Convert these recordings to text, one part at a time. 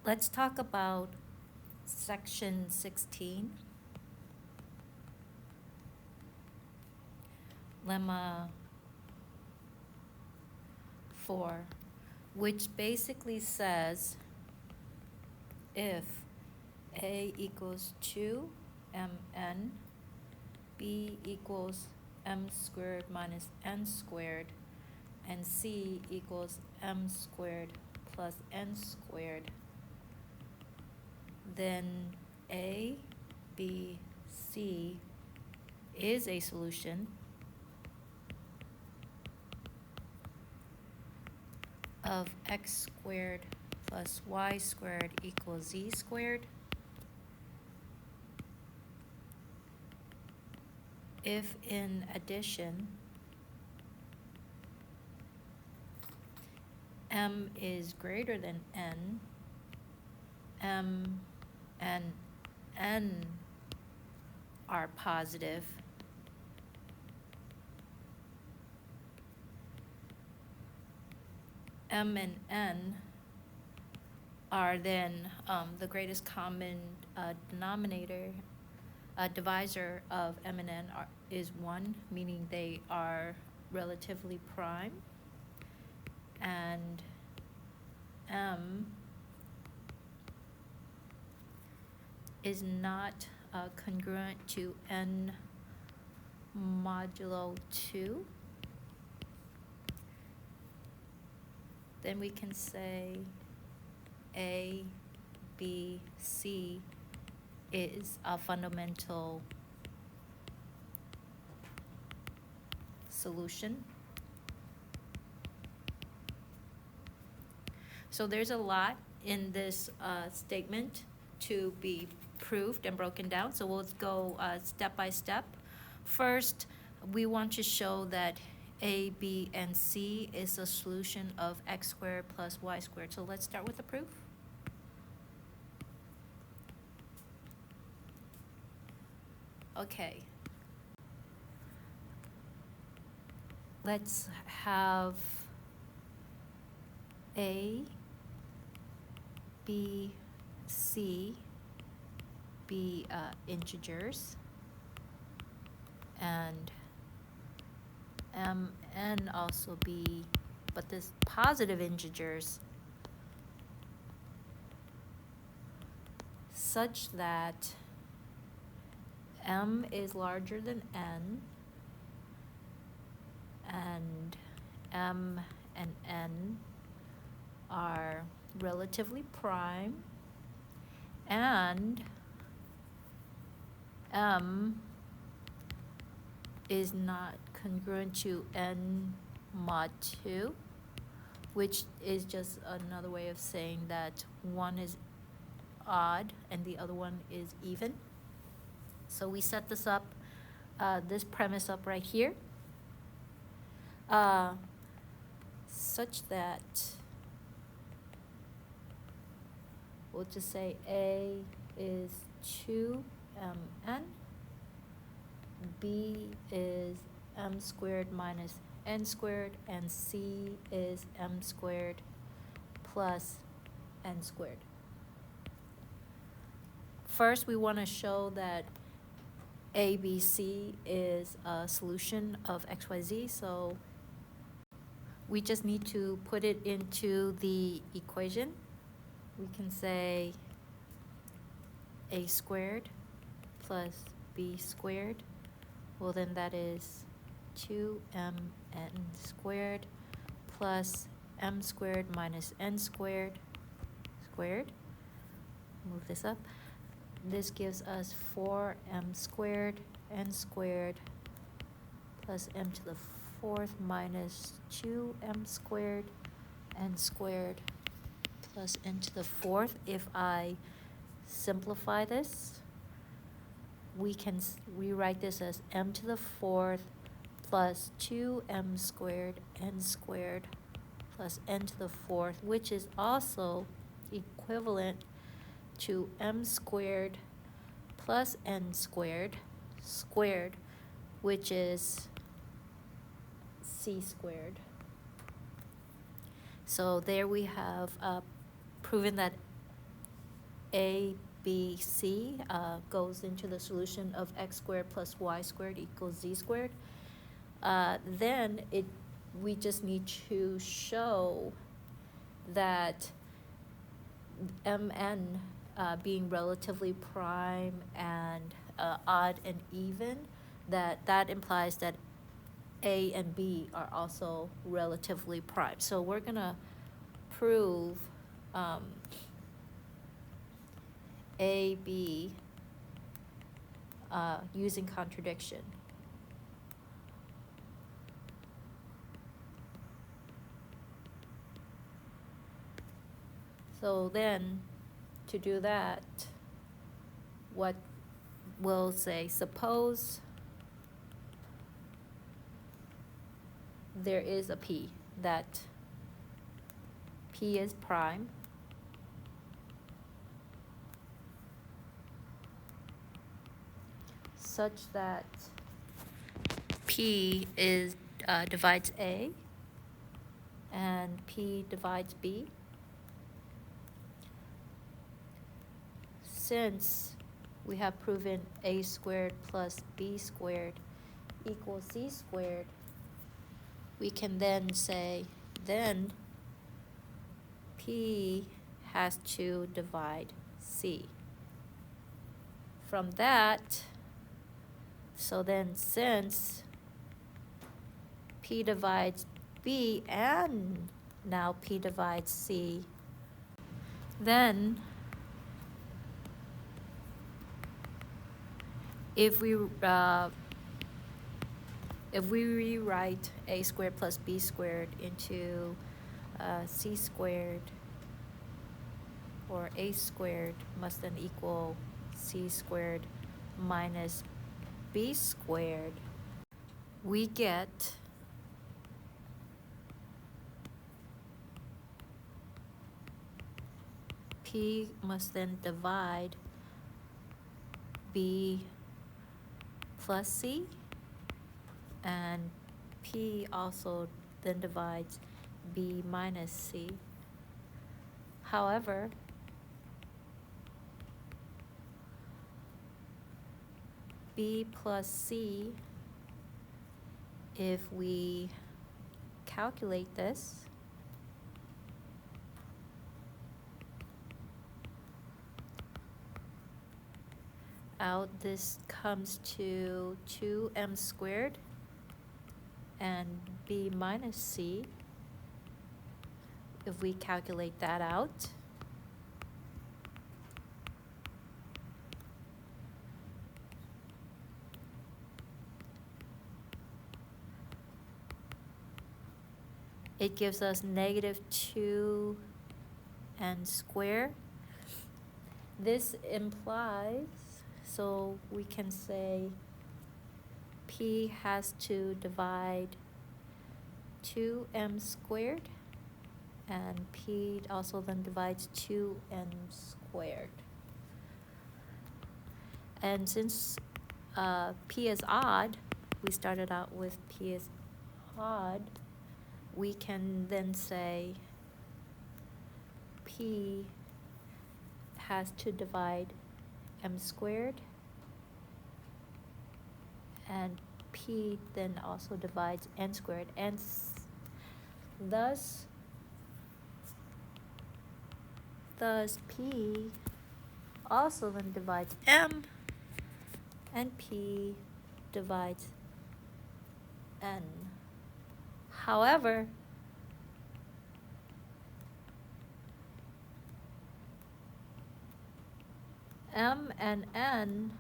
Let's talk about section 16, lemma 4, which basically says if A equals 2mn, B equals m squared minus n squared, and C equals m squared plus n squared, then A, B, C is a solution of x squared plus y squared equals z squared if, in addition, m is greater than n, m and n are positive, m and n are then the greatest common denominator, divisor of m and n is 1, meaning they are relatively prime, and m is not congruent to n modulo 2, then we can say A, B, C is a fundamental solution. So there's a lot in this statement to be proved and broken down. So we'll go step by step. First, we want to show that A, B, and C is a solution of x squared plus y squared. So let's start with the proof. Okay. Let's have A, B, C be integers, and m, n also be, but this positive integers, such that m is larger than n, and m and n are relatively prime, and m is not congruent to n mod 2, which is just another way of saying that one is odd and the other one is even. So we set this up, this premise up right here, such that we'll just say A is 2mn, B is m squared minus n squared, and C is m squared plus n squared. First, we want to show that ABC is a solution of XYZ, so we just need to put it into the equation. We can say A squared plus B squared. Well, then that is 2mn squared plus m squared minus n squared squared. Move this up. This gives us 4m squared n squared plus m to the 4th minus 2m squared n squared plus n to the 4th. If I simplify this, we can rewrite this as m to the 4th plus 2m squared n squared plus n to the 4th, which is also equivalent to m squared plus n squared squared, which is c squared. So there we have proven that A, B, C goes into the solution of x squared plus y squared equals z squared, then we just need to show that Mn being relatively prime and odd and even, that implies that A and B are also relatively prime. So we're gonna prove A, B using contradiction. So then, to do that, what we'll say, suppose there is a P, that P is prime, such that P is divides A and P divides B. Since we have proven A squared plus B squared equals C squared, we can then say, then P has to divide C. From that, so then since P divides B and now P divides C, then if we rewrite A squared plus B squared into C squared, or A squared must then equal C squared minus B squared, we get P must then divide B plus C, and P also then divides B minus C. However, B plus C, if we calculate this, out, this comes to 2m squared and B minus C. If we calculate that out, it gives us negative 2n squared. This implies, so we can say P has to divide 2m squared, and P also then divides 2n squared. And since P is odd, we started out with P is odd, we can then say P has to divide m squared, and P then also divides n squared, and thus P also then divides m, and P divides n. However, m and n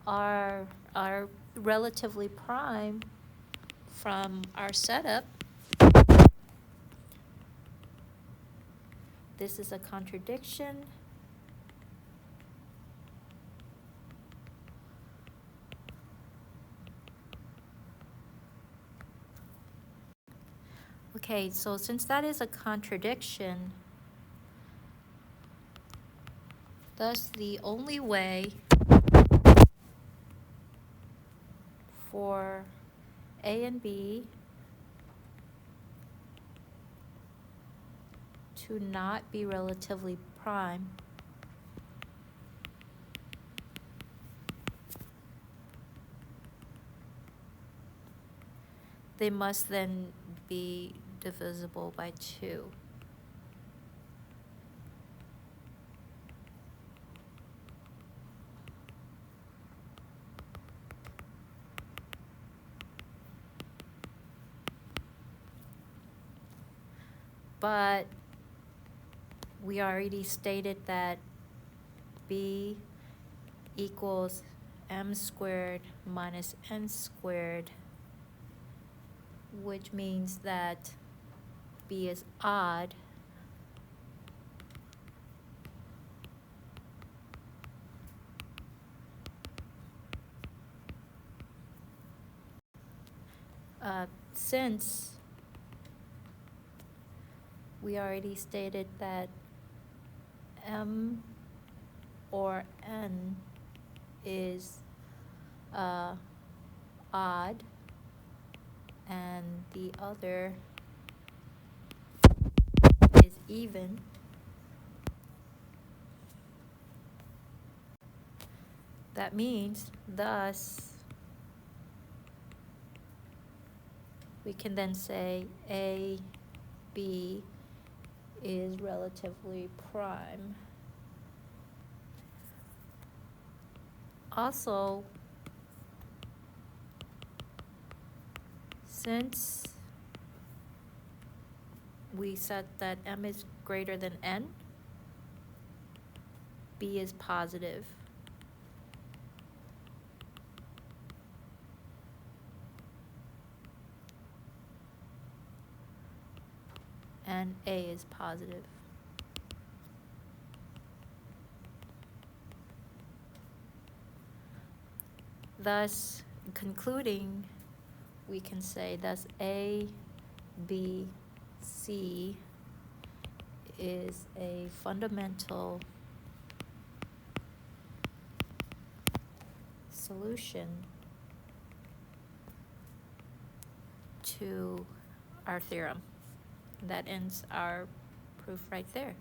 are relatively prime from our setup. This is a contradiction. Okay, so since that is a contradiction, thus the only way for A and B to not be relatively prime they must then be divisible by 2. But we already stated that b equals m squared minus n squared, which means that b is odd. Since we already stated that m or n is odd and the other is even, that means thus we can then say A, B is relatively prime. Also, since we said that m is greater than n, b is positive. And a is positive. Thus, concluding, we can say thus A, B, C is a fundamental solution to our theorem. That ends our proof right there.